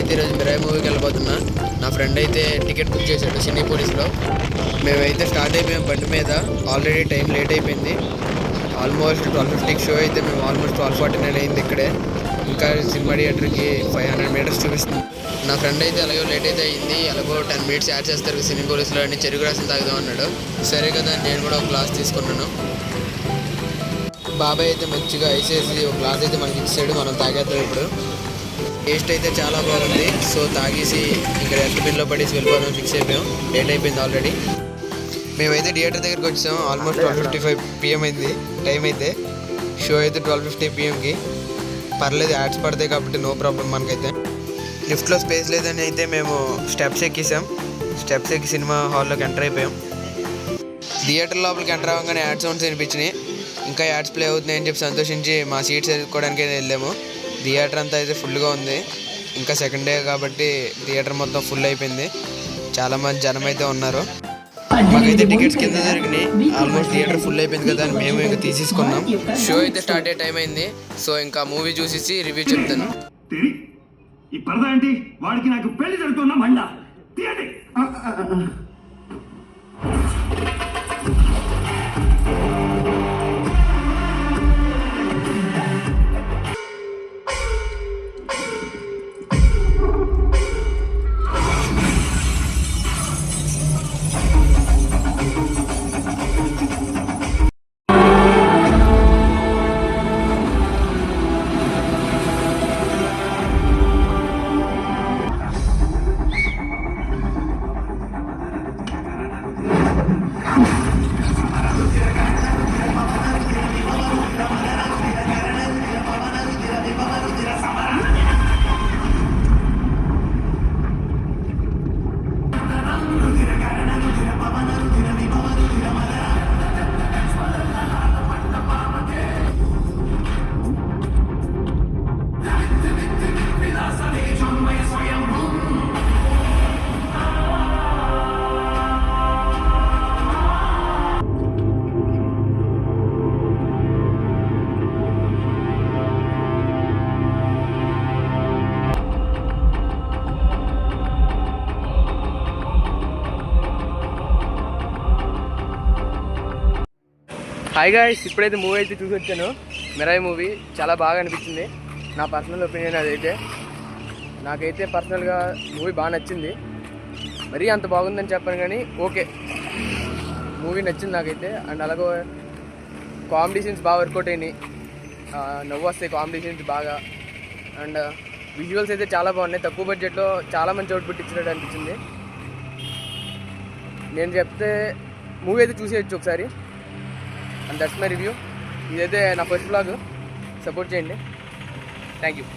నేనైతే ఈరోజు మిరాయి మూవీకి వెళ్ళిపోతున్నా. నా ఫ్రెండ్ అయితే టికెట్ బుక్ చేశాడు సినీపోలీస్లో. మేమైతే స్టార్ట్ అయిపోయాం బండి మీద. ఆల్రెడీ టైం లేట్ అయిపోయింది. ఆల్మోస్ట్ 12:50 షో అయితే మేము ఆల్మోస్ట్ 12:49 అయింది ఇక్కడే. ఇంకా సినిమా థియేటర్కి 500 మీటర్స్ చూపిస్తుంది. నా ఫ్రెండ్ అయితే అలాగే లేట్ అయితే అయింది. అలాగో 10 మినిట్స్ యాడ్ చేస్తారు సినీపోలీస్లో అని చెరుకు రాసిన తాగుదాం అన్నాడు. సరే కదా నేను కూడా ఒక గ్లాస్ తీసుకున్నాను. బాబాయ్ అయితే మంచిగా ఐస్ వేసి ఒక గ్లాస్ అయితే మనకి ఇచ్చాడు. మనం తాగేద్దాం ఇప్పుడు. టేస్ట్ అయితే చాలా బాగుంది. సో తాగేసి ఇంకా డస్ట్బిన్లో పడేసి వెళ్ళిపోదాం ఫిక్స్ అయిపోయాం. లేట్ అయిపోయింది ఆల్రెడీ. మేమైతే థియేటర్ దగ్గరికి వచ్చాం. ఆల్మోస్ట్ 12:55 PM అయింది టైం అయితే. షో అయితే 12:50 PMకి. పర్లేదు, యాడ్స్ పడతాయి కాబట్టి నో ప్రాబ్లం మనకైతే. లిఫ్ట్లో స్పేస్ లేదని అయితే మేము స్టెప్స్ ఎక్కేసాం. స్టెప్స్ ఎక్కి సినిమా హాల్లోకి ఎంటర్ అయిపోయాం. థియేటర్ లోపలికి ఎంటర్ అవ్వగానే యాడ్ సౌండ్స్ వినిపించినాయి. ఇంకా యాడ్స్ ప్లే అవుతున్నాయని చెప్పి సంతోషించి మా సీట్స్ ఎదుర్కోవడానికి వెళ్ళాము. థియేటర్ అంతా అయితే ఫుల్గా ఉంది. ఇంకా సెకండ్ డే కాబట్టి థియేటర్ మొత్తం ఫుల్ అయిపోయింది. చాలామంది జనం అయితే ఉన్నారు. మాకైతే టికెట్స్ కింద దొరికినాయి. ఆల్మోస్ట్ థియేటర్ ఫుల్ అయిపోయింది కదా అని మేము ఇంకా తీసేసుకున్నాం. షో అయితే స్టార్ట్ అయ్యే టైం అయింది. సో ఇంకా మూవీ చూసేసి రివ్యూ చెప్తాను. ఈ పరదా ఏంటి? వాడికి నాకు పెళ్లి జరుగుతున్నా మండ తీయండి. హాయ్ గాయ్స్, ఇప్పుడైతే మూవీ అయితే చూసి వచ్చాను. మిరాయి మూవీ చాలా బాగా అనిపించింది. నా పర్సనల్ ఒపీనియన్ అదైతే. నాకైతే పర్సనల్గా మూవీ బాగా నచ్చింది. మరీ అంత బాగుందని చెప్పను కానీ ఓకే, మూవీ నచ్చింది నాకైతే. అండ్ అలాగే కామెడీ సీన్స్ బాగా వర్కౌట్ అయినాయి. నవ్వు వస్తాయి కామెడీ సీన్స్ బాగా. అండ్ విజువల్స్ అయితే చాలా బాగున్నాయి. తక్కువ బడ్జెట్లో చాలా మంచి అవుట్పుట్ ఇచ్చినట్టు అనిపించింది. నేను చెప్తే మూవీ అయితే చూసేయచ్చు ఒకసారి. And that's my review. ఇదైతే నా ఫస్ట్ వ్లాగ్. సపోర్ట్ చేయండి. Thank you.